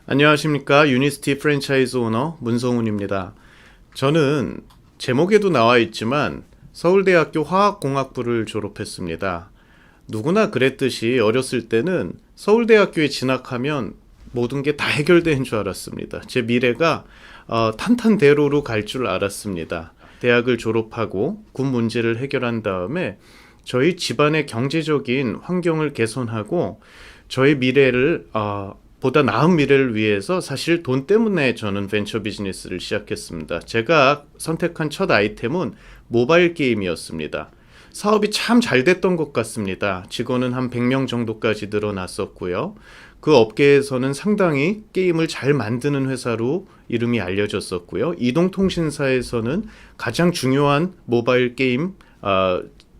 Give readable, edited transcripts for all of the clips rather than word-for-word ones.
안녕하십니까. 유니스티 프랜차이즈 오너 문성훈입니다. 저는 제목에도 나와 있지만 서울대학교 화학공학부를 졸업했습니다. 누구나 그랬듯이 어렸을 때는 서울대학교에 진학하면 모든 게 다 해결된 줄 알았습니다. 제 미래가 탄탄대로로 갈 줄 알았습니다. 대학을 졸업하고 군 문제를 해결한 다음에 저희 집안의 경제적인 환경을 개선하고 저희 미래를 보다 나은 미래를 위해서 사실 돈 때문에 저는 벤처 비즈니스를 시작했습니다. 제가 선택한 첫 아이템은 모바일 게임이었습니다. 사업이 참 잘 됐던 것 같습니다. 직원은 한 100명 정도까지 늘어났었고요. 그 업계에서는 상당히 게임을 잘 만드는 회사로 이름이 알려졌었고요. 이동통신사에서는 가장 중요한 모바일 게임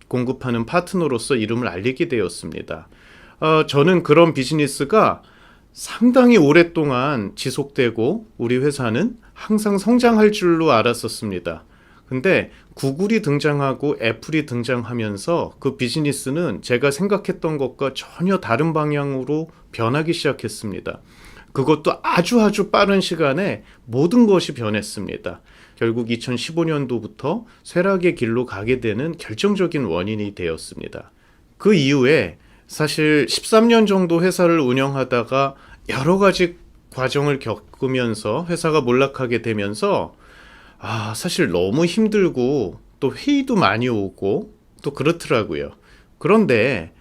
공급하는 파트너로서 이름을 알리게 되었습니다. 저는 그런 비즈니스가 상당히 오랫동안 지속되고 우리 회사는 항상 성장할 줄로 알았었습니다. 근데 구글이 등장하고 애플이 등장하면서 그 비즈니스는 제가 생각했던 것과 전혀 다른 방향으로 변하기 시작했습니다. 그것도 아주 빠른 시간에 모든 것이 변했습니다. 결국 2015년도부터 쇠락의 길로 가게 되는 결정적인 원인이 되었습니다. 그 이후에 사실 13년 정도 회사를 운영하다가 여러 가지 과정을 겪으면서 회사가 몰락하게 되면서 사실 너무 힘들고 또 회의도 많이 오고 또 그렇더라고요. 그런데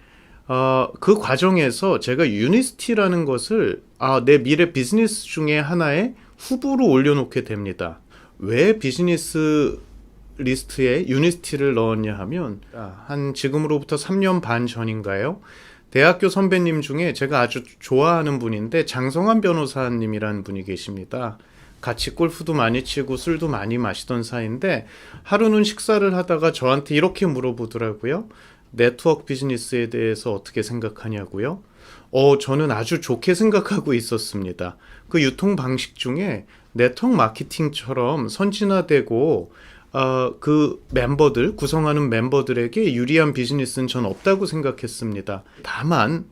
그 과정에서 제가 유니스티라는 것을 내 미래 비즈니스 중에 하나의 후보로 올려놓게 됩니다. 왜 비즈니스 리스트에 유니스티를 넣었냐 하면 한 지금으로부터 3년 반 전인가요? 대학교 선배님 중에 제가 아주 좋아하는 분인데 장성환 변호사님이라는 분이 계십니다. 같이 골프도 많이 치고 술도 많이 마시던 사이인데 하루는 식사를 하다가 저한테 이렇게 물어보더라고요. 네트워크 비즈니스에 대해서 어떻게 생각하냐고요? 저는 아주 좋게 생각하고 있었습니다. 그 유통 방식 중에 네트워크 마케팅처럼 선진화되고 그 멤버들, 구성하는 멤버들에게 유리한 비즈니스는 전 없다고 생각했습니다. 다만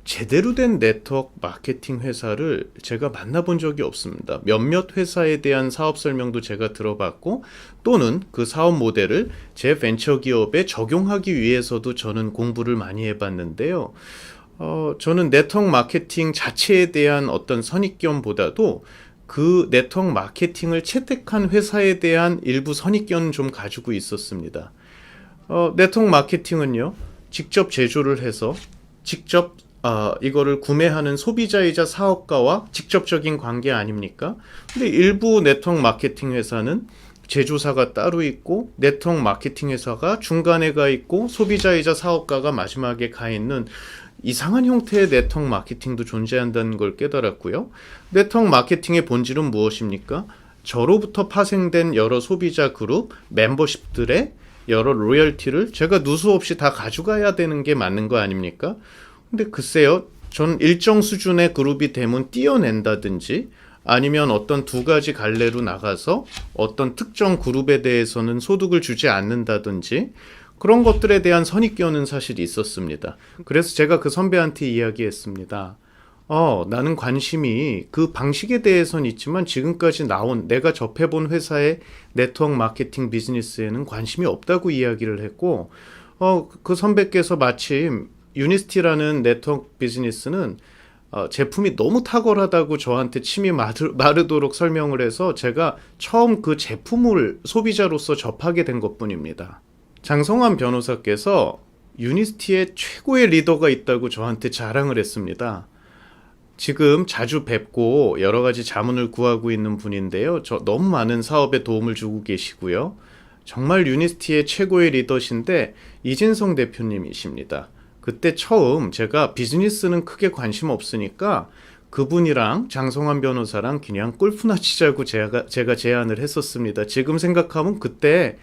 제대로 된 네트워크 마케팅 회사를 제가 만나본 적이 없습니다. 몇몇 회사에 대한 사업 설명도 제가 들어봤고 또는 그 사업 모델을 제 벤처 기업에 적용하기 위해서도 저는 공부를 많이 해봤는데요. 저는 네트워크 마케팅 자체에 대한 어떤 선입견보다도 그 네트워크 마케팅을 채택한 회사에 대한 일부 선입견을 좀 가지고 있었습니다. 네트워크 마케팅은요, 직접 제조를 해서 직접 이거를 구매하는 소비자이자 사업가와 직접적인 관계 아닙니까? 근데 일부 네트워크 마케팅 회사는 제조사가 따로 있고 네트워크 마케팅 회사가 중간에 가 있고 소비자이자 사업가가 마지막에 가 있는 이상한 형태의 네트워크 마케팅도 존재한다는 걸 깨달았고요. 네트워크 마케팅의 본질은 무엇입니까? 저로부터 파생된 여러 소비자 그룹, 멤버십들의 여러 로열티를 제가 누수 없이 다 가져가야 되는 게 맞는 거 아닙니까? 근데 글쎄요, 전 일정 수준의 그룹이 되면 띄어낸다든지 아니면 어떤 두 가지 갈래로 나가서 어떤 특정 그룹에 대해서는 소득을 주지 않는다든지 그런 것들에 대한 선입견은 사실 있었습니다. 그래서 제가 그 선배한테 이야기했습니다. 나는 관심이 그 방식에 대해서는 있지만 지금까지 나온 내가 접해본 회사의 네트워크 마케팅 비즈니스에는 관심이 없다고 이야기를 했고 그 선배께서 마침 유니스티라는 네트워크 비즈니스는 제품이 너무 탁월하다고 저한테 침이 마르도록 설명을 해서 제가 처음 그 제품을 소비자로서 접하게 된 것뿐입니다. 장성환 변호사께서 유니스티에 최고의 리더가 있다고 저한테 자랑을 했습니다. 지금 자주 뵙고 여러 가지 자문을 구하고 있는 분인데요. 너무 많은 사업에 도움을 주고 계시고요. 정말 유니스티의 최고의 리더신데 이진성 대표님이십니다. 그때 처음 제가 비즈니스는 크게 관심 없으니까 그분이랑 장성환 변호사랑 그냥 골프나 치자고 제가 제안을 했었습니다. 지금 생각하면 그때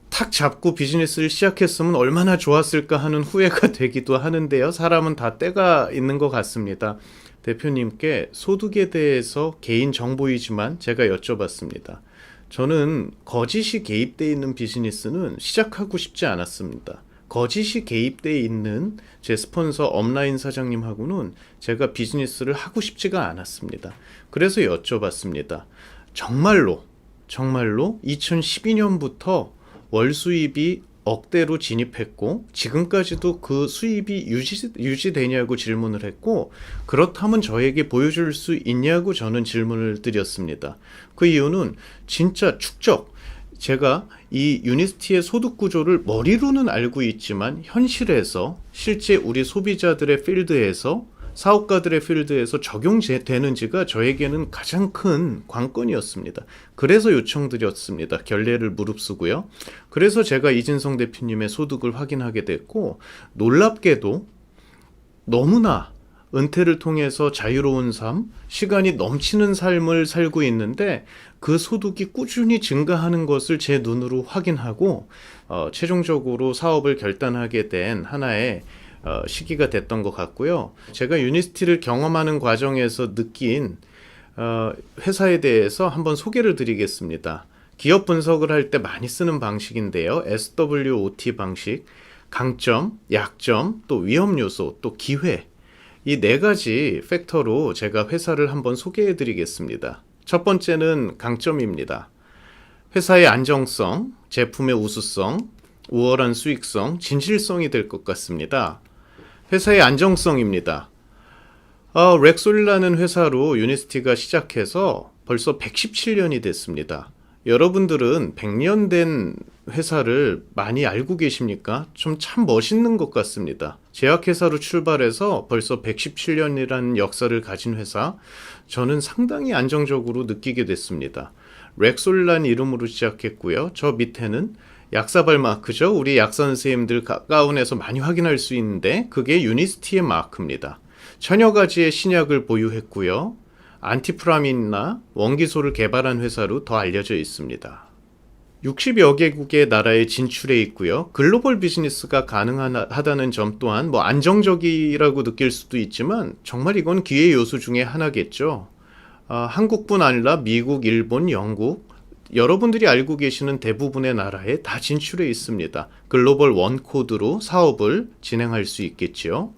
탁 잡고 비즈니스를 시작했으면 얼마나 좋았을까 하는 후회가 되기도 하는데요. 사람은 다 때가 있는 것 같습니다. 대표님께 소득에 대해서 개인 정보이지만 제가 여쭤봤습니다. 저는 거짓이 개입되어 있는 비즈니스는 시작하고 싶지 않았습니다. 거짓이 개입돼 있는 제 스폰서 업라인 사장님하고는 제가 비즈니스를 하고 싶지가 않았습니다. 그래서 여쭤봤습니다. 정말로 2012년부터 월 수입이 억대로 진입했고 지금까지도 그 수입이 유지되냐고 질문을 했고, 그렇다면 저에게 보여줄 수 있냐고 저는 질문을 드렸습니다. 그 이유는 진짜 제가 이 유니스티의 소득 구조를 머리로는 알고 있지만 현실에서 실제 우리 소비자들의 필드에서, 사업가들의 필드에서 적용되는지가 저에게는 가장 큰 관건이었습니다. 그래서 요청드렸습니다. 결례를 무릅쓰고요. 그래서 제가 이진성 대표님의 소득을 확인하게 됐고, 놀랍게도 너무나 은퇴를 통해서 자유로운 삶, 시간이 넘치는 삶을 살고 있는데 그 소득이 꾸준히 증가하는 것을 제 눈으로 확인하고 최종적으로 사업을 결단하게 된 하나의 시기가 됐던 것 같고요. 제가 유니스티를 경험하는 과정에서 느낀 회사에 대해서 한번 소개를 드리겠습니다. 기업 분석을 할 때 많이 쓰는 방식인데요. SWOT 방식, 강점, 약점, 또 위험 요소, 또 기회, 이 네 가지 팩터로 제가 회사를 한번 소개해 드리겠습니다. 첫 번째는 강점입니다. 회사의 안정성, 제품의 우수성, 우월한 수익성, 진실성이 될 것 같습니다. 회사의 안정성입니다. 렉솔이라는 회사로 유니스티가 시작해서 벌써 117년이 됐습니다. 여러분들은 100년 된 회사를 많이 알고 계십니까? 참 멋있는 것 같습니다. 제약회사로 출발해서 벌써 117년이라는 역사를 가진 회사, 저는 상당히 안정적으로 느끼게 됐습니다. 렉솔이라는 이름으로 시작했고요. 저 밑에는 약사발 마크죠. 우리 약사 선생님들 가까운에서 많이 확인할 수 있는데 그게 유니스티의 마크입니다. 천여 가지의 신약을 보유했고요. 안티프라민이나 원기소를 개발한 회사로 더 알려져 있습니다. 60여 개국의 나라에 진출해 있고요. 글로벌 비즈니스가 가능하다는 점 또한 안정적이라고 느낄 수도 있지만 정말 이건 기회 요소 중에 하나겠죠. 한국뿐 아니라 미국, 일본, 영국, 여러분들이 알고 계시는 대부분의 나라에 다 진출해 있습니다. 글로벌 원코드로 사업을 진행할 수 있겠지요.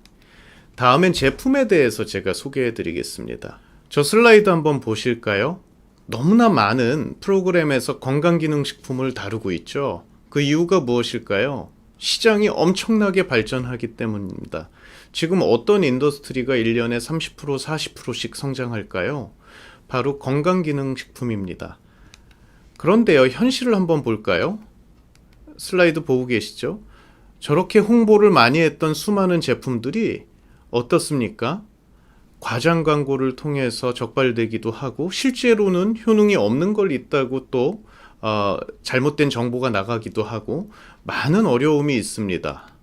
다음엔 제품에 대해서 제가 소개해 드리겠습니다. 저 슬라이드 한번 보실까요? 너무나 많은 프로그램에서 건강기능식품을 다루고 있죠. 그 이유가 무엇일까요? 시장이 엄청나게 발전하기 때문입니다. 지금 어떤 인더스트리가 1년에 30%, 40%씩 성장할까요? 바로 건강기능식품입니다. 그런데요, 현실을 한번 볼까요? 슬라이드 보고 계시죠? 저렇게 홍보를 많이 했던 수많은 제품들이 어떻습니까? 과장 광고를 통해서 적발되기도 하고 실제로는 효능이 없는 걸 있다고 또 잘못된 정보가 나가기도 하고 많은 어려움이 있습니다.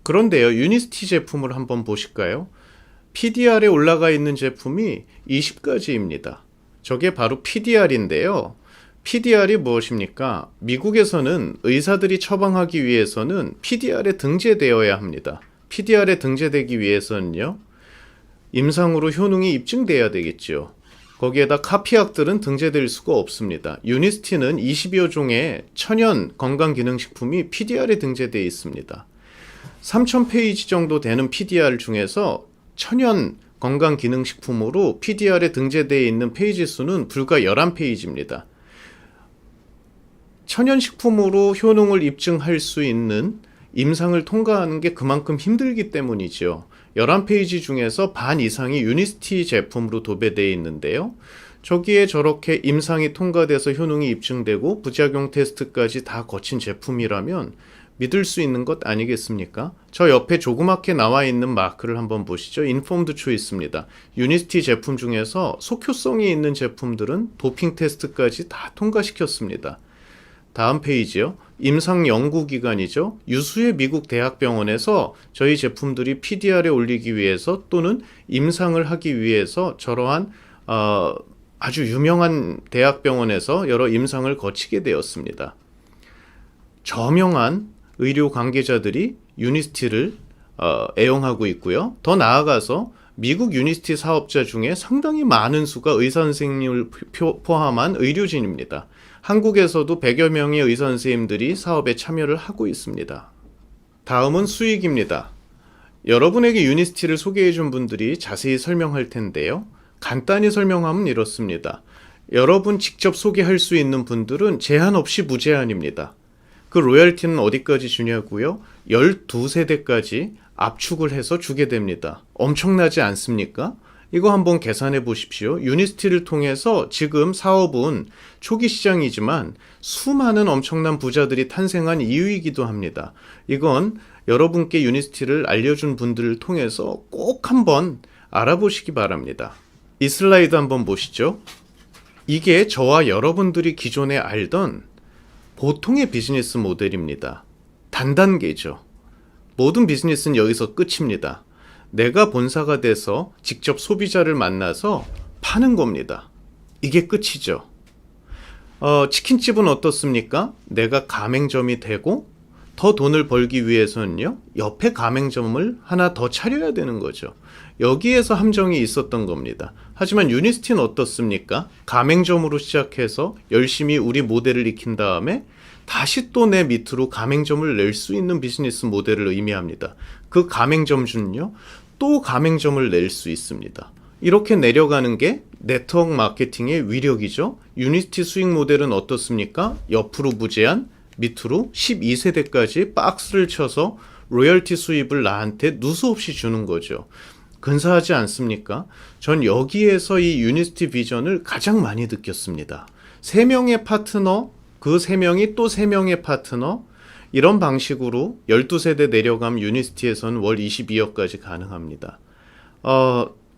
그런데요, 유니스티 제품을 한번 보실까요? PDR에 올라가 있는 제품이 20가지입니다. 저게 바로 PDR인데요. PDR이 무엇입니까? 미국에서는 의사들이 처방하기 위해서는 PDR에 등재되어야 합니다. PDR에 등재되기 위해서는요, 임상으로 효능이 입증돼야 되겠죠. 거기에다 카피약들은 등재될 수가 없습니다. 유니스티는 20여 종의 천연 건강기능식품이 PDR에 등재되어 있습니다. 3,000페이지 정도 되는 PDR 중에서 천연 건강기능식품으로 PDR에 등재되어 있는 페이지 수는 불과 11페이지입니다. 천연식품으로 효능을 입증할 수 있는 임상을 통과하는 게 그만큼 힘들기 때문이죠. 11페이지 중에서 반 이상이 유니스티 제품으로 도배되어 있는데요. 저기에 저렇게 임상이 통과돼서 효능이 입증되고 부작용 테스트까지 다 거친 제품이라면 믿을 수 있는 것 아니겠습니까? 저 옆에 조그맣게 나와 있는 마크를 한번 보시죠. 인포음드 초이스입니다. 유니스티 제품 중에서 속효성이 있는 제품들은 도핑 테스트까지 다 통과시켰습니다. 다음 페이지요. 임상 연구기관이죠. 유수의 미국 대학병원에서 저희 제품들이 PDR에 올리기 위해서 또는 임상을 하기 위해서 저러한 아주 유명한 대학병원에서 여러 임상을 거치게 되었습니다. 저명한 의료 관계자들이 유니스티를 애용하고 있고요. 더 나아가서 미국 유니스티 사업자 중에 상당히 많은 수가 의사 선생님을 포함한 의료진입니다. 한국에서도 100여 명의 의사 선생님들이 사업에 참여를 하고 있습니다. 다음은 수익입니다. 여러분에게 유니스티를 소개해준 분들이 자세히 설명할 텐데요. 간단히 설명하면 이렇습니다. 여러분 직접 소개할 수 있는 분들은 제한 없이 무제한입니다. 그 로열티는 어디까지 주냐고요? 12세대까지 압축을 해서 주게 됩니다. 엄청나지 않습니까? 이거 한번 계산해 보십시오. 유니스티를 통해서 지금 사업은 초기 시장이지만 수많은 엄청난 부자들이 탄생한 이유이기도 합니다. 이건 여러분께 유니스티를 알려준 분들을 통해서 꼭 한번 알아보시기 바랍니다. 이 슬라이드 한번 보시죠. 이게 저와 여러분들이 기존에 알던 보통의 비즈니스 모델입니다. 단단계죠. 모든 비즈니스는 여기서 끝입니다. 내가 본사가 돼서 직접 소비자를 만나서 파는 겁니다. 이게 끝이죠. 치킨집은 어떻습니까? 내가 가맹점이 되고 더 돈을 벌기 위해서는요, 옆에 가맹점을 하나 더 차려야 되는 거죠. 여기에서 함정이 있었던 겁니다. 하지만 유니스티는 어떻습니까? 가맹점으로 시작해서 열심히 우리 모델을 익힌 다음에 다시 또 내 밑으로 가맹점을 낼 수 있는 비즈니스 모델을 의미합니다. 그 가맹점 중요, 또 가맹점을 낼 수 있습니다. 이렇게 내려가는 게 네트워크 마케팅의 위력이죠. 유니스티 수익 모델은 어떻습니까? 옆으로 무제한, 밑으로 12세대까지 박스를 쳐서 로열티 수입을 나한테 누수 없이 주는 거죠. 근사하지 않습니까? 전 여기에서 이 유니스티 비전을 가장 많이 느꼈습니다. 3명의 파트너, 그 3명이 또 3명의 파트너, 이런 방식으로 12세대 내려가면 유니스티에서는 월 22억까지 가능합니다.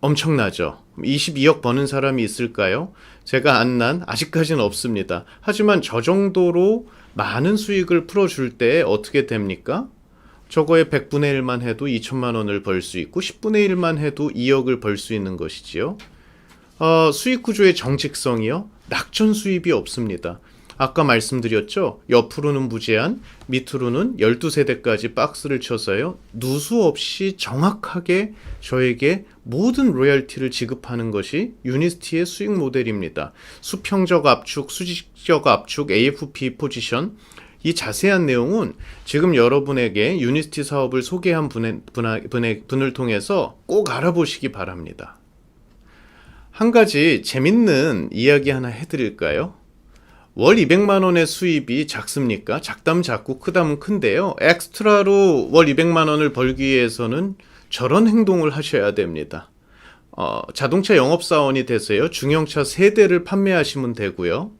엄청나죠? 22억 버는 사람이 있을까요? 제가 안난 아직까지는 없습니다. 하지만 저 정도로 많은 수익을 풀어줄 때 어떻게 됩니까? 저거의 100분의 1만 해도 2천만 원을 벌 수 있고 10분의 1만 해도 2억을 벌 수 있는 것이지요. 수익 구조의 정직성이요. 낙전 수입이 없습니다. 아까 말씀드렸죠. 옆으로는 무제한, 밑으로는 12세대까지 박스를 쳐서요. 누수 없이 정확하게 저에게 모든 로열티를 지급하는 것이 유니스티의 수익 모델입니다. 수평적 압축, 수직적 압축, AFP 포지션, 이 자세한 내용은 지금 여러분에게 유니스티 사업을 소개한 분을 통해서 꼭 알아보시기 바랍니다. 한 가지 재밌는 이야기 하나 해드릴까요? 월 200만 원의 수입이 작습니까? 작다면 작고 크다면 큰데요. 엑스트라로 월 200만 원을 벌기 위해서는 저런 행동을 하셔야 됩니다. 자동차 영업사원이 되세요. 중형차 3대를 판매하시면 되고요.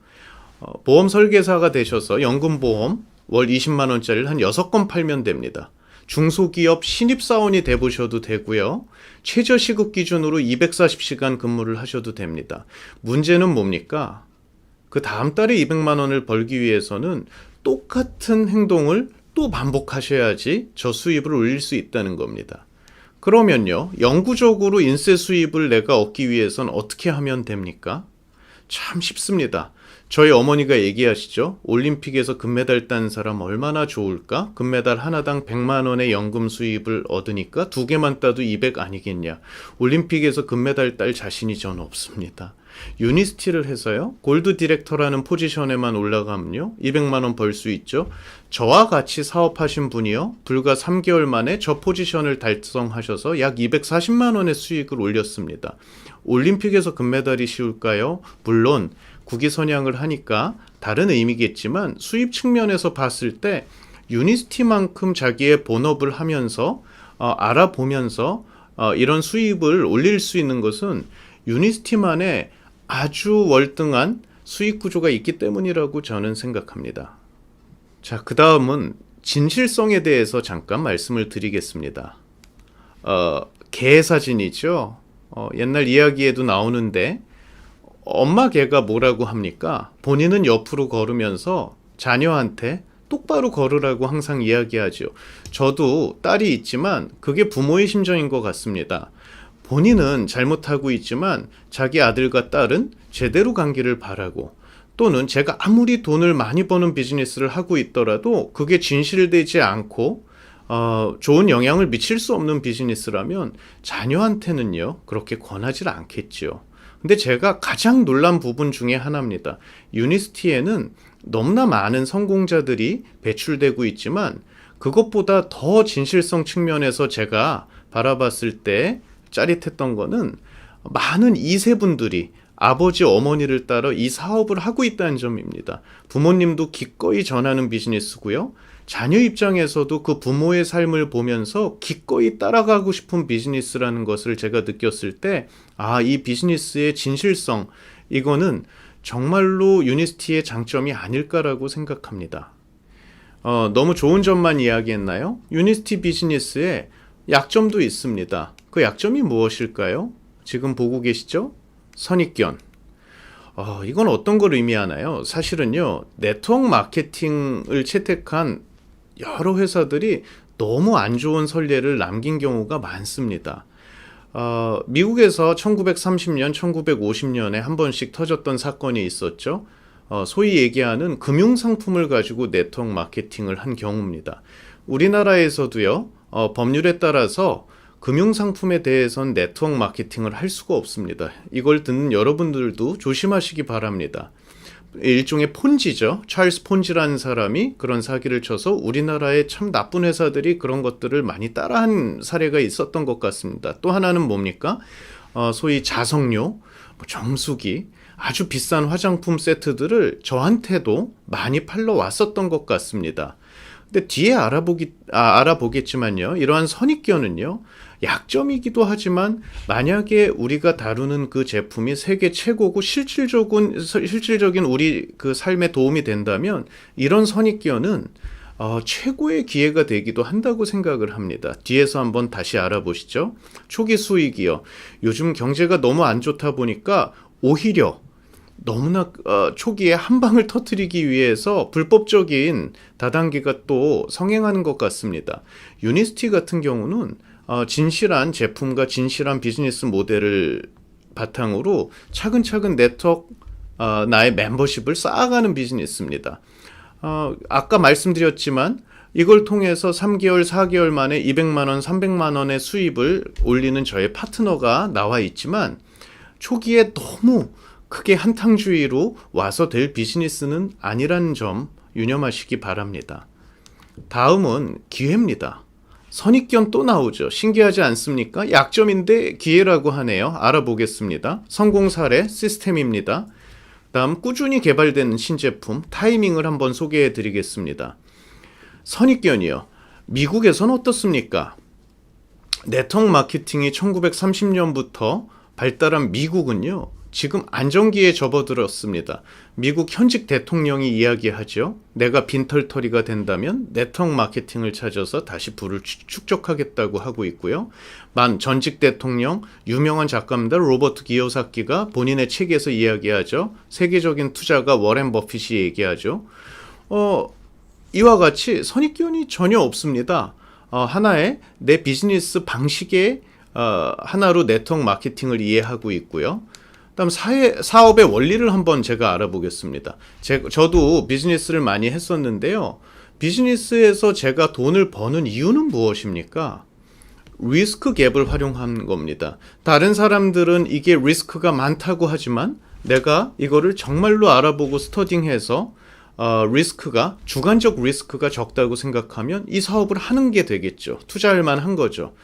보험 설계사가 되셔서 연금보험 월 20만 원짜리를 한 6건 팔면 됩니다. 중소기업 신입사원이 돼보셔도 되고요. 최저시급 기준으로 240시간 근무를 하셔도 됩니다. 문제는 뭡니까? 그 다음 달에 200만 원을 벌기 위해서는 똑같은 행동을 또 반복하셔야지 저 수입을 올릴 수 있다는 겁니다. 그러면요, 영구적으로 인세 수입을 내가 얻기 위해서는 어떻게 하면 됩니까? 참 쉽습니다. 저희 어머니가 얘기하시죠. 올림픽에서 금메달 딴 사람 얼마나 좋을까? 금메달 하나당 100만 원의 연금 수입을 얻으니까 2개만 따도 200 아니겠냐. 올림픽에서 금메달 딸 자신이 저는 없습니다. 유니스티를 해서요, 골드 디렉터라는 포지션에만 올라가면요 200만 원 벌 수 있죠. 저와 같이 사업하신 분이요, 불과 3개월 만에 저 포지션을 달성하셔서 약 240만 원의 수익을 올렸습니다. 올림픽에서 금메달이 쉬울까요? 물론 국위선양을 하니까 다른 의미겠지만 수입 측면에서 봤을 때 유니스티만큼 자기의 본업을 하면서 알아보면서 이런 수입을 올릴 수 있는 것은 유니스티만의 아주 월등한 수익 구조가 있기 때문이라고 저는 생각합니다. 자, 그 다음은 진실성에 대해서 잠깐 말씀을 드리겠습니다. 개 사진이죠. 옛날 이야기에도 나오는데 엄마 개가 뭐라고 합니까? 본인은 옆으로 걸으면서 자녀한테 똑바로 걸으라고 항상 이야기하죠. 저도 딸이 있지만 그게 부모의 심정인 것 같습니다. 본인은 잘못하고 있지만 자기 아들과 딸은 제대로 가기를 바라고, 또는 제가 아무리 돈을 많이 버는 비즈니스를 하고 있더라도 그게 진실되지 않고 좋은 영향을 미칠 수 없는 비즈니스라면 자녀한테는요 그렇게 권하지 않겠죠. 근데 제가 가장 놀란 부분 중에 하나입니다. 유니스티에는 너무나 많은 성공자들이 배출되고 있지만 그것보다 더 진실성 측면에서 제가 바라봤을 때 짜릿했던 거는 많은 2세분들이 아버지 어머니를 따라 이 사업을 하고 있다는 점입니다. 부모님도 기꺼이 전하는 비즈니스고요. 자녀 입장에서도 그 부모의 삶을 보면서 기꺼이 따라가고 싶은 비즈니스라는 것을 제가 느꼈을 때, 이 비즈니스의 진실성, 이거는 정말로 유니스티의 장점이 아닐까라고 생각합니다. 너무 좋은 점만 이야기했나요? 유니스티 비즈니스에 약점도 있습니다. 그 약점이 무엇일까요? 지금 보고 계시죠? 선입견. 이건 어떤 걸 의미하나요? 사실은요, 네트워크 마케팅을 채택한 여러 회사들이 너무 안 좋은 선례를 남긴 경우가 많습니다. 미국에서 1930년, 1950년에 한 번씩 터졌던 사건이 있었죠. 소위 얘기하는 금융상품을 가지고 네트워크 마케팅을 한 경우입니다. 우리나라에서도요, 법률에 따라서 금융상품에 대해서는 네트워크 마케팅을 할 수가 없습니다. 이걸 듣는 여러분들도 조심하시기 바랍니다. 일종의 폰지죠. 찰스 폰지라는 사람이 그런 사기를 쳐서 우리나라의 참 나쁜 회사들이 그런 것들을 많이 따라한 사례가 있었던 것 같습니다. 또 하나는 뭡니까? 소위 자석료, 정수기, 아주 비싼 화장품 세트들을 저한테도 많이 팔러 왔었던 것 같습니다. 근데 뒤에 알아보겠지만요. 이러한 선입견은요, 약점이기도 하지만 만약에 우리가 다루는 그 제품이 세계 최고고 실질적인 우리 그 삶에 도움이 된다면 이런 선입견은 최고의 기회가 되기도 한다고 생각을 합니다. 뒤에서 한번 다시 알아보시죠. 초기 수익이요. 요즘 경제가 너무 안 좋다 보니까 오히려 너무나 초기에 한 방을 터뜨리기 위해서 불법적인 다단계가 또 성행하는 것 같습니다. 유니스티 같은 경우는 진실한 제품과 진실한 비즈니스 모델을 바탕으로 차근차근 네트워크 나의 멤버십을 쌓아가는 비즈니스입니다. 아까 말씀드렸지만 이걸 통해서 3개월, 4개월 만에 200만 원, 300만 원의 수입을 올리는 저의 파트너가 나와 있지만 초기에 너무 크게 한탕주의로 와서 될 비즈니스는 아니라는 점 유념하시기 바랍니다. 다음은 기회입니다. 선입견 또 나오죠. 신기하지 않습니까? 약점인데 기회라고 하네요. 알아보겠습니다. 성공 사례 시스템입니다. 다음 꾸준히 개발되는 신제품 타이밍을 한번 소개해 드리겠습니다. 선입견이요. 미국에선 어떻습니까? 네트워크 마케팅이 1930년부터 발달한 미국은요, 지금 안정기에 접어들었습니다. 미국 현직 대통령이 이야기하죠. 내가 빈털터리가 된다면 네트워크 마케팅을 찾아서 다시 부를 축적하겠다고 하고 있고요. 전직 대통령, 유명한 작가입니다. 로버트 기요사키가 본인의 책에서 이야기하죠. 세계적인 투자가 워렌 버핏이 얘기하죠. 이와 같이 선입견이 전혀 없습니다. 하나의 내 비즈니스 방식의 하나로 네트워크 마케팅을 이해하고 있고요. 다음 사업의 원리를 한번 제가 알아보겠습니다. 저도 비즈니스를 많이 했었는데요. 비즈니스에서 제가 돈을 버는 이유는 무엇입니까? 리스크 갭을 활용한 겁니다. 다른 사람들은 이게 리스크가 많다고 하지만 내가 이거를 정말로 알아보고 스터딩해서 리스크가 주관적 리스크가 적다고 생각하면 이 사업을 하는 게 되겠죠. 투자할 만한 거죠.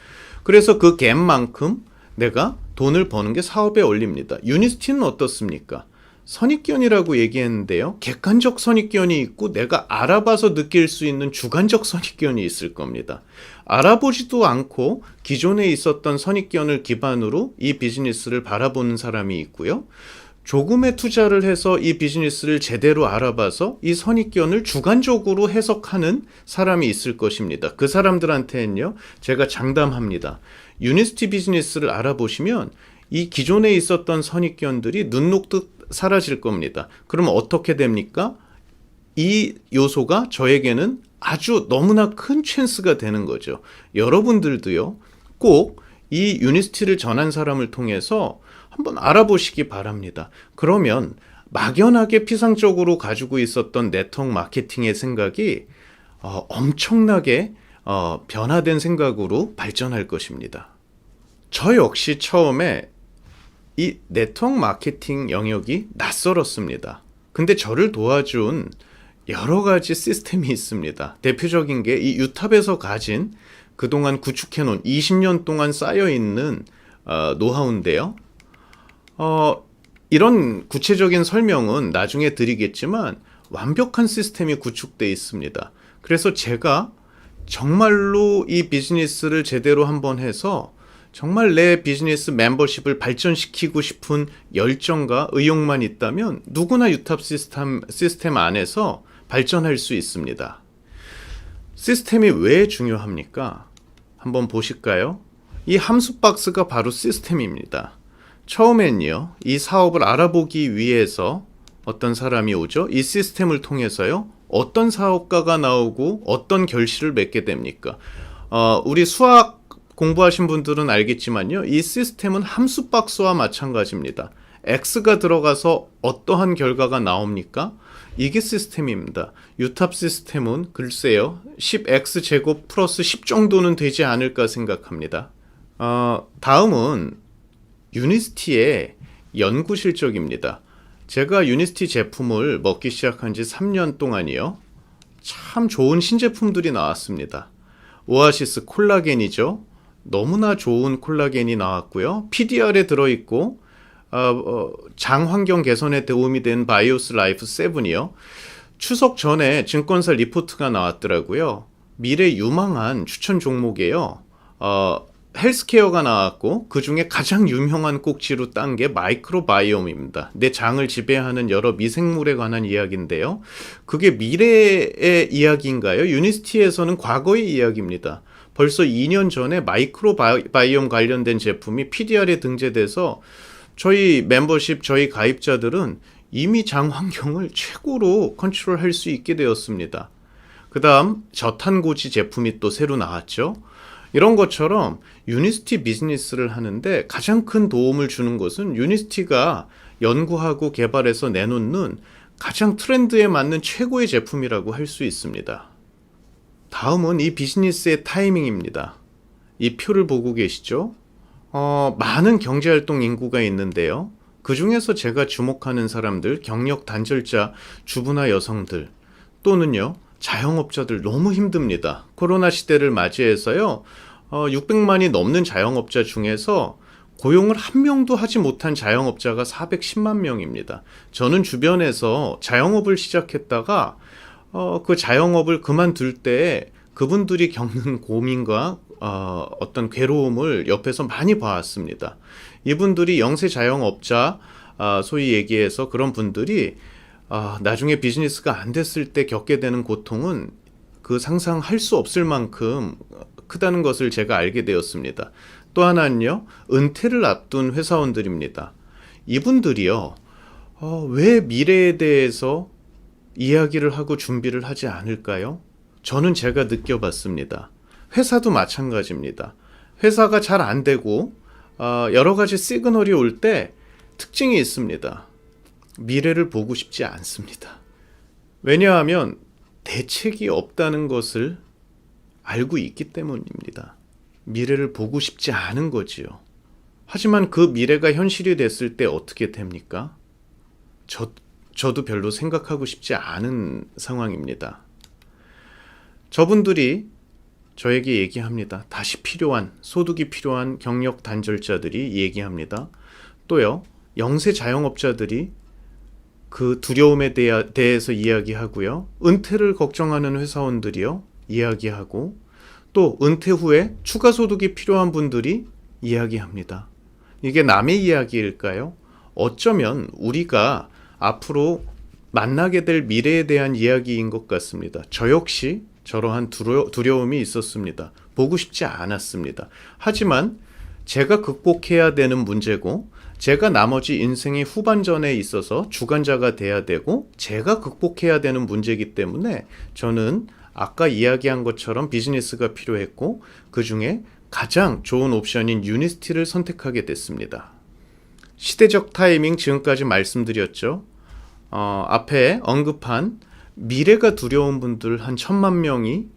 그래서 그 갭만큼 내가 돈을 버는 게 사업에 올립니다. 유니스티는 어떻습니까? 선입견이라고 얘기했는데요. 객관적 선입견이 있고 내가 알아봐서 느낄 수 있는 주관적 선입견이 있을 겁니다. 알아보지도 않고 기존에 있었던 선입견을 기반으로 이 비즈니스를 바라보는 사람이 있고요. 조금의 투자를 해서 이 비즈니스를 제대로 알아봐서 이 선입견을 주관적으로 해석하는 사람이 있을 것입니다. 그 사람들한테는요, 제가 장담합니다. 유니스티 비즈니스를 알아보시면 이 기존에 있었던 선입견들이 눈 녹듯 사라질 겁니다. 그럼 어떻게 됩니까? 이 요소가 저에게는 아주 너무나 큰 찬스가 되는 거죠. 여러분들도요, 꼭 이 유니스티를 전한 사람을 통해서 한번 알아보시기 바랍니다. 그러면 막연하게 피상적으로 가지고 있었던 네트워크 마케팅의 생각이 엄청나게 변화된 생각으로 발전할 것입니다. 저 역시 처음에 이 네트워크 마케팅 영역이 낯설었습니다. 근데 저를 도와준 여러 가지 시스템이 있습니다. 대표적인 게 이 유탑에서 가진 그동안 구축해놓은 20년 동안 쌓여있는 노하우인데요. 이런 구체적인 설명은 나중에 드리겠지만 완벽한 시스템이 구축되어 있습니다. 그래서 제가 정말로 이 비즈니스를 제대로 한번 해서 정말 내 비즈니스 멤버십을 발전시키고 싶은 열정과 의욕만 있다면 누구나 유탑 시스템 안에서 발전할 수 있습니다. 시스템이 왜 중요합니까? 한번 보실까요? 이 함수 박스가 바로 시스템입니다. 처음엔요, 이 사업을 알아보기 위해서 어떤 사람이 오죠? 이 시스템을 통해서요, 어떤 사업가가 나오고 어떤 결실을 맺게 됩니까? 우리 수학 공부하신 분들은 알겠지만요, 이 시스템은 함수 박스와 마찬가지입니다. x가 들어가서 어떠한 결과가 나옵니까? 이게 시스템입니다. 유탑 시스템은 글쎄요, 10x 제곱 플러스 10 정도는 되지 않을까 생각합니다. 다음은 유니스티의 연구 실적입니다. 제가 유니스티 제품을 먹기 시작한 지 3년 동안이요, 참 좋은 신제품들이 나왔습니다. 오아시스 콜라겐이죠. 너무나 좋은 콜라겐이 나왔고요. PDR에 들어있고 장 환경 개선에 도움이 된 바이오스 라이프 7이요. 추석 전에 증권사 리포트가 나왔더라고요. 미래 유망한 추천 종목이에요. 헬스케어가 나왔고 그 중에 가장 유명한 꼭지로 딴 게 마이크로바이옴입니다. 내 장을 지배하는 여러 미생물에 관한 이야기인데요. 그게 미래의 이야기인가요? 유니스티에서는 과거의 이야기입니다. 벌써 2년 전에 마이크로바이옴 관련된 제품이 PDR에 등재돼서 저희 멤버십, 저희 가입자들은 이미 장 환경을 최고로 컨트롤할 수 있게 되었습니다. 그 다음 저탄고지 제품이 또 새로 나왔죠. 이런 것처럼 유니스티 비즈니스를 하는데 가장 큰 도움을 주는 것은 유니스티가 연구하고 개발해서 내놓는 가장 트렌드에 맞는 최고의 제품이라고 할 수 있습니다. 다음은 이 비즈니스의 타이밍입니다. 이 표를 보고 계시죠? 많은 경제활동 인구가 있는데요. 그 중에서 제가 주목하는 사람들, 경력 단절자, 주부나 여성들 또는요, 자영업자들 너무 힘듭니다. 코로나 시대를 맞이해서요, 600만이 넘는 자영업자 중에서 고용을 한 명도 하지 못한 자영업자가 410만 명입니다. 저는 주변에서 자영업을 시작했다가 그 자영업을 그만둘 때 그분들이 겪는 고민과 어떤 괴로움을 옆에서 많이 봐왔습니다. 이분들이 영세 자영업자, 소위 얘기해서 그런 분들이 나중에 비즈니스가 안 됐을 때 겪게 되는 고통은 그 상상할 수 없을 만큼 크다는 것을 제가 알게 되었습니다. 또 하나는요, 은퇴를 앞둔 회사원들입니다. 이분들이요, 왜 미래에 대해서 이야기를 하고 준비를 하지 않을까요? 저는 제가 느껴봤습니다. 회사도 마찬가지입니다. 회사가 잘 안 되고 여러 가지 시그널이 올 때 특징이 있습니다. 미래를 보고 싶지 않습니다. 왜냐하면 대책이 없다는 것을 알고 있기 때문입니다. 미래를 보고 싶지 않은 거지요. 하지만 그 미래가 현실이 됐을 때 어떻게 됩니까? 저도 별로 생각하고 싶지 않은 상황입니다. 저분들이 저에게 얘기합니다. 다시 필요한, 소득이 필요한 경력 단절자들이 얘기합니다. 또요, 영세 자영업자들이 그 두려움에 대해서 이야기하고요. 은퇴를 걱정하는 회사원들이요, 이야기하고, 또 은퇴 후에 추가 소득이 필요한 분들이 이야기합니다. 이게 남의 이야기일까요? 어쩌면 우리가 앞으로 만나게 될 미래에 대한 이야기인 것 같습니다. 저 역시 저러한 두려움이 있었습니다. 보고 싶지 않았습니다. 하지만 제가 극복해야 되는 문제고, 제가 나머지 인생의 후반전에 있어서 주관자가 돼야 되고, 제가 극복해야 되는 문제이기 때문에 저는 아까 이야기한 것처럼 비즈니스가 필요했고, 그 중에 가장 좋은 옵션인 유니스티를 선택하게 됐습니다. 시대적 타이밍 지금까지 말씀드렸죠. 앞에 언급한 미래가 두려운 분들 한 1000만 명이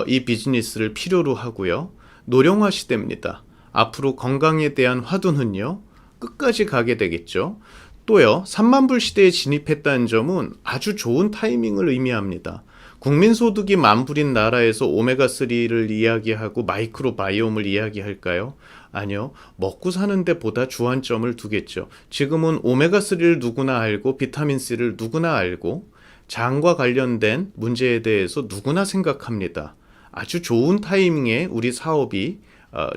이 비즈니스를 필요로 하고요. 노령화 시대입니다. 앞으로 건강에 대한 화두는요, 끝까지 가게 되겠죠. 또요, 3만 불 시대에 진입했다는 점은 아주 좋은 타이밍을 의미합니다. 국민소득이 만 불인 나라에서 오메가3를 이야기하고 마이크로바이옴을 이야기할까요? 아니요. 먹고 사는 데 보다 주안점을 두겠죠. 지금은 오메가3를 누구나 알고 비타민C를 누구나 알고 장과 관련된 문제에 대해서 누구나 생각합니다. 아주 좋은 타이밍에 우리 사업이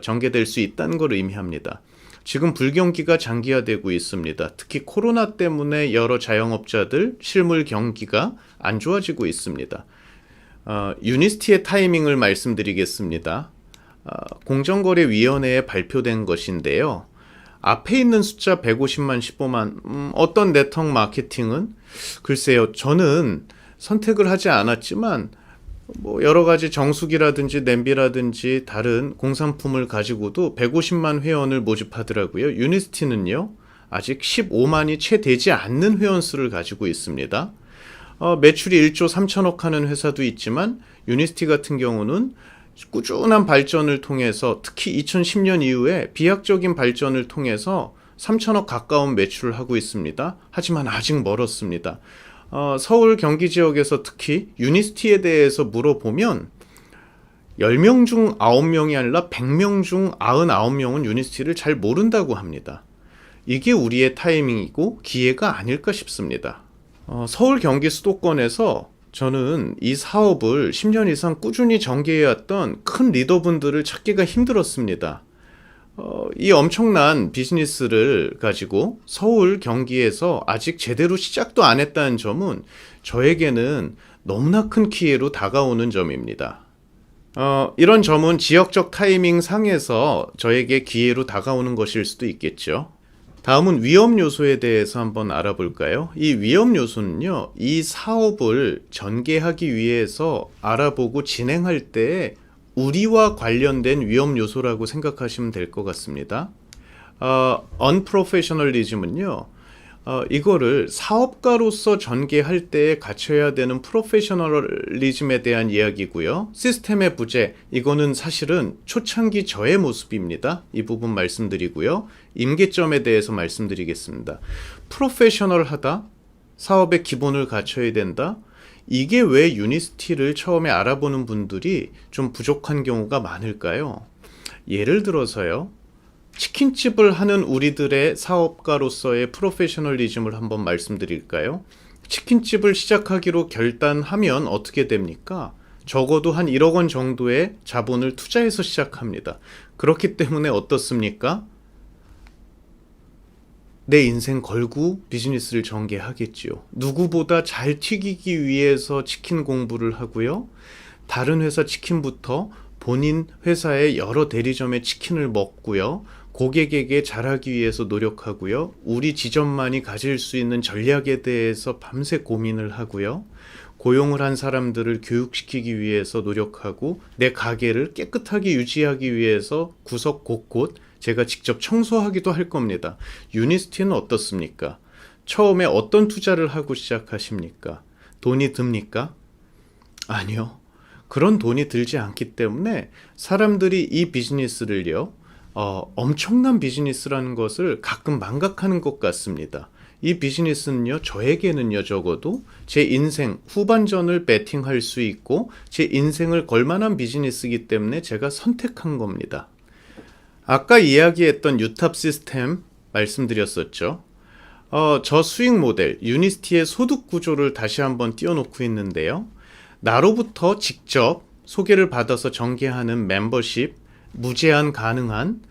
전개될 수 있다는 걸 의미합니다. 지금 불경기가 장기화되고 있습니다. 특히 코로나 때문에 여러 자영업자들 실물 경기가 안 좋아지고 있습니다. 유니스티의 타이밍을 말씀드리겠습니다. 공정거래위원회에 발표된 것인데요. 앞에 있는 숫자 150만, 15만, 어떤 네트워크 마케팅은 글쎄요, 저는 선택을 하지 않았지만 여러 가지 정수기라든지 냄비라든지 다른 공산품을 가지고도 150만 회원을 모집하더라고요. 유니스티는요, 아직 15만이 채 되지 않는 회원 수를 가지고 있습니다. 매출이 1조 3천억 하는 회사도 있지만 유니스티 같은 경우는 꾸준한 발전을 통해서 특히 2010년 이후에 비약적인 발전을 통해서 3천억 가까운 매출을 하고 있습니다. 하지만 아직 멀었습니다. 서울 경기 지역에서 특히 유니스티에 대해서 물어보면 10명 중 9명이 아니라 100명 중 99명은 유니스티를 잘 모른다고 합니다. 이게 우리의 타이밍이고 기회가 아닐까 싶습니다. 서울 경기 수도권에서 저는 이 사업을 10년 이상 꾸준히 전개해왔던 큰 리더분들을 찾기가 힘들었습니다. 이 엄청난 비즈니스를 가지고 서울 경기에서 아직 제대로 시작도 안 했다는 점은 저에게는 너무나 큰 기회로 다가오는 점입니다. 이런 점은 지역적 타이밍 상에서 저에게 기회로 다가오는 것일 수도 있겠죠. 다음은 위험 요소에 대해서 한번 알아볼까요? 이 위험 요소는요, 이 사업을 전개하기 위해서 알아보고 진행할 때 우리와 관련된 위험 요소라고 생각하시면 될 것 같습니다. unprofessionalism은요, 이거를 사업가로서 전개할 때 갖춰야 되는 프로페셔널리즘에 대한 이야기고요. 시스템의 부재, 이거는 사실은 초창기 저의 모습입니다. 이 부분 말씀드리고요. 임계점에 대해서 말씀드리겠습니다. 프로페셔널하다, 사업의 기본을 갖춰야 된다. 이게 왜 유니스티를 처음에 알아보는 분들이 좀 부족한 경우가 많을까요? 예를 들어서요. 치킨집을 하는 우리들의 사업가로서의 프로페셔널리즘을 한번 말씀드릴까요? 치킨집을 시작하기로 결단하면 어떻게 됩니까? 적어도 한 1억 원 정도의 자본을 투자해서 시작합니다. 그렇기 때문에 어떻습니까? 내 인생 걸고 비즈니스를 전개하겠지요. 누구보다 잘 튀기기 위해서 치킨 공부를 하고요. 다른 회사 치킨부터 본인 회사의 여러 대리점의 치킨을 먹고요. 고객에게 잘하기 위해서 노력하고요. 우리 지점만이 가질 수 있는 전략에 대해서 밤새 고민을 하고요. 고용을 한 사람들을 교육시키기 위해서 노력하고 내 가게를 깨끗하게 유지하기 위해서 구석 곳곳 제가 직접 청소하기도 할 겁니다. 유니스티는 어떻습니까? 처음에 어떤 투자를 하고 시작하십니까? 돈이 듭니까? 아니요. 그런 돈이 들지 않기 때문에 사람들이 이 비즈니스를요, 엄청난 비즈니스라는 것을 가끔 망각하는 것 같습니다. 이 비즈니스는요, 저에게는요, 적어도 제 인생 후반전을 베팅할 수 있고 제 인생을 걸만한 비즈니스이기 때문에 제가 선택한 겁니다. 아까 이야기했던 유탑 시스템 말씀드렸었죠. 저수익 모델 유니스티의 소득 구조를 다시 한번 띄워놓고 있는데요. 나로부터 직접 소개를 받아서 전개하는 멤버십, 무제한 가능한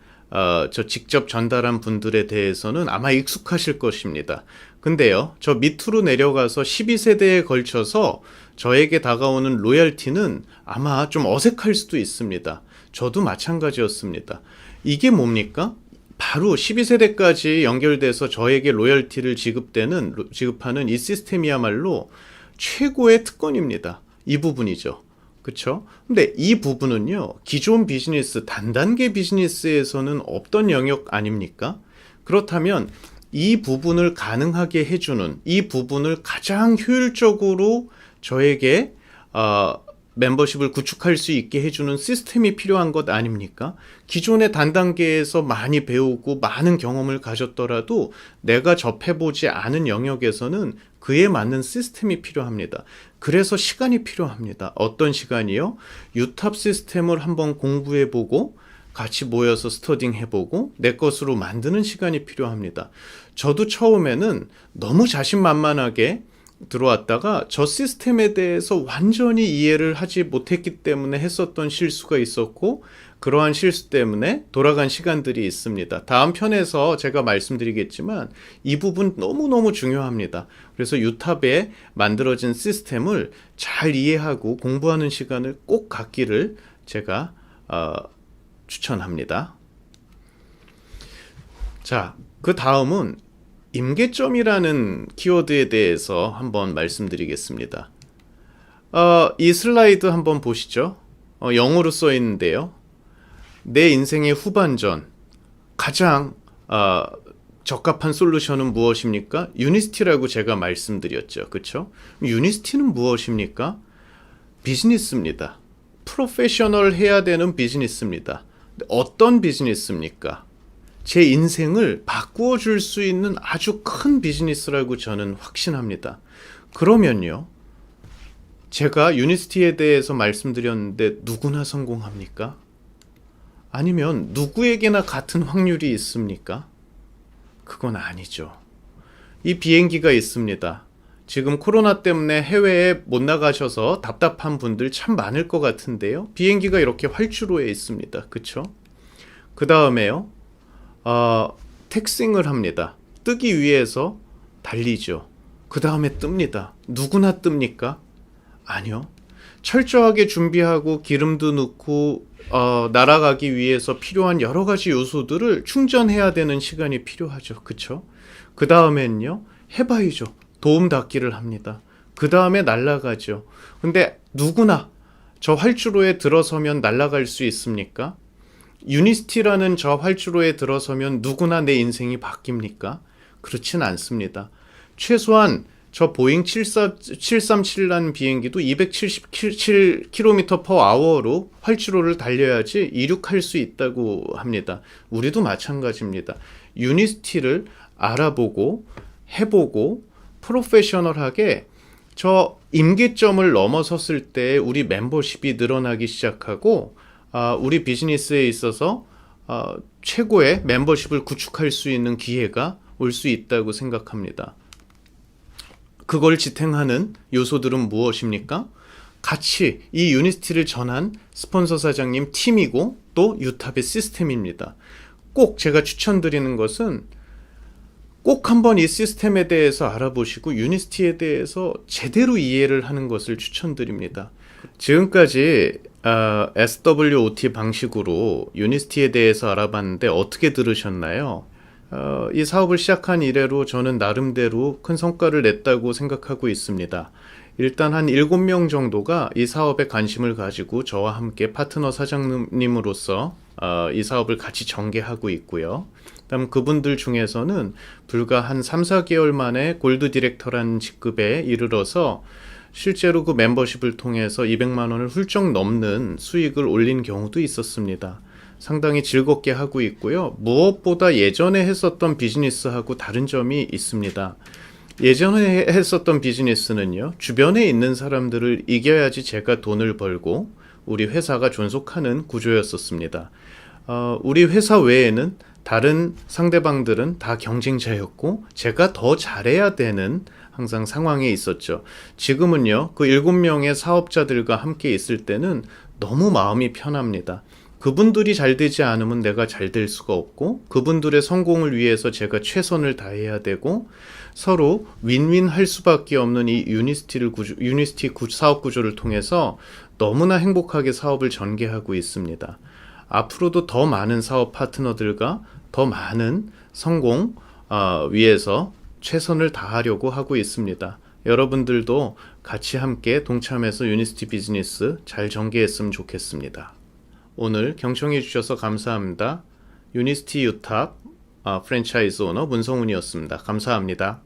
저 직접 전달한 분들에 대해서는 아마 익숙하실 것입니다. 근데요, 저 밑으로 내려가서 12세대에 걸쳐서 저에게 다가오는 로열티는 아마 좀 어색할 수도 있습니다. 저도 마찬가지였습니다. 이게 뭡니까? 바로 12세대까지 연결돼서 저에게 로열티를 지급하는 이 시스템이야말로 최고의 특권입니다. 이 부분이죠. 그쵸? 근데 이 부분은요, 기존 비즈니스, 단단계 비즈니스에서는 없던 영역 아닙니까? 그렇다면 이 부분을 가능하게 해주는, 이 부분을 가장 효율적으로 저에게 멤버십을 구축할 수 있게 해주는 시스템이 필요한 것 아닙니까? 기존의 단단계에서 많이 배우고 많은 경험을 가졌더라도 내가 접해보지 않은 영역에서는 그에 맞는 시스템이 필요합니다. 그래서 시간이 필요합니다. 어떤 시간이요? 유탑 시스템을 한번 공부해보고 같이 모여서 스터딩 해보고 내 것으로 만드는 시간이 필요합니다. 저도 처음에는 너무 자신만만하게 들어왔다가 저 시스템에 대해서 완전히 이해를 하지 못했기 때문에 했었던 실수가 있었고, 그러한 실수 때문에 돌아간 시간들이 있습니다. 다음 편에서 제가 말씀드리겠지만 이 부분 너무너무 중요합니다. 그래서 유탑에 만들어진 시스템을 잘 이해하고 공부하는 시간을 꼭 갖기를 제가 추천합니다. 자, 그 다음은 임계점이라는 키워드에 대해서 한번 말씀드리겠습니다. 이 슬라이드 한번 보시죠. 영어로 써 있는데요. 내 인생의 후반전 가장 적합한 솔루션은 무엇입니까? 유니스티라고 제가 말씀드렸죠. 그렇죠? 유니스티는 무엇입니까? 비즈니스입니다. 프로페셔널 해야 되는 비즈니스입니다. 어떤 비즈니스입니까? 제 인생을 바꾸어 줄 수 있는 아주 큰 비즈니스라고 저는 확신합니다. 그러면요, 제가 유니스티에 대해서 말씀드렸는데 누구나 성공합니까? 아니면 누구에게나 같은 확률이 있습니까? 그건 아니죠. 이 비행기가 있습니다. 지금 코로나 때문에 해외에 못 나가셔서 답답한 분들 참 많을 것 같은데요. 비행기가 이렇게 활주로에 있습니다. 그쵸? 그 다음에요. 텍싱을 합니다. 뜨기 위해서 달리죠. 그 다음에 뜹니다. 누구나 뜹니까? 아니요. 철저하게 준비하고 기름도 넣고 날아가기 위해서 필요한 여러 가지 요소들을 충전해야 되는 시간이 필요하죠. 그쵸? 그 다음엔요. 해봐야죠. 도움닫기를 합니다. 그 다음에 날아가죠. 근데 누구나 저 활주로에 들어서면 날아갈 수 있습니까? 유니스티라는 저 활주로에 들어서면 누구나 내 인생이 바뀝니까? 그렇진 않습니다. 최소한 저 보잉 737라는 비행기도 277km/h로 활주로를 달려야지 이륙할 수 있다고 합니다. 우리도 마찬가지입니다. 유니스티를 알아보고 해보고 프로페셔널하게 저 임계점을 넘어섰을 때 우리 멤버십이 늘어나기 시작하고 우리 비즈니스에 있어서 최고의 멤버십을 구축할 수 있는 기회가 올 수 있다고 생각합니다. 그걸 지탱하는 요소들은 무엇입니까? 같이 이 유니스티를 전한 스폰서 사장님 팀이고 또 유탑의 시스템입니다. 꼭 제가 추천드리는 것은 꼭 한번 이 시스템에 대해서 알아보시고 유니스티에 대해서 제대로 이해를 하는 것을 추천드립니다. 지금까지 SWOT 방식으로 유니스티에 대해서 알아봤는데 어떻게 들으셨나요? 이 사업을 시작한 이래로 저는 나름대로 큰 성과를 냈다고 생각하고 있습니다. 일단 한 7명 정도가 이 사업에 관심을 가지고 저와 함께 파트너 사장님으로서 이 사업을 같이 전개하고 있고요. 그다음 그분들 중에서는 불과 한 3, 4개월 만에 골드 디렉터라는 직급에 이르러서 실제로 그 멤버십을 통해서 200만 원을 훌쩍 넘는 수익을 올린 경우도 있었습니다. 상당히 즐겁게 하고 있고요. 무엇보다 예전에 했었던 비즈니스하고 다른 점이 있습니다. 예전에 했었던 비즈니스는요, 주변에 있는 사람들을 이겨야지 제가 돈을 벌고 우리 회사가 존속하는 구조였었습니다. 우리 회사 외에는 다른 상대방들은 다 경쟁자였고 제가 더 잘해야 되는 항상 상황에 있었죠. 지금은요, 그 7명의 사업자들과 함께 있을 때는 너무 마음이 편합니다. 그분들이 잘 되지 않으면 내가 잘 될 수가 없고 그분들의 성공을 위해서 제가 최선을 다해야 되고 서로 윈윈 할 수밖에 없는 이 유니스티 사업 구조를 통해서 너무나 행복하게 사업을 전개하고 있습니다. 앞으로도 더 많은 사업 파트너들과 더 많은 성공 위해서 최선을 다하려고 하고 있습니다. 여러분들도 같이 함께 동참해서 유니스티 비즈니스 잘 전개했으면 좋겠습니다. 오늘 경청해 주셔서 감사합니다. 유니스티 유탑 프랜차이즈 오너 문성훈이었습니다. 감사합니다.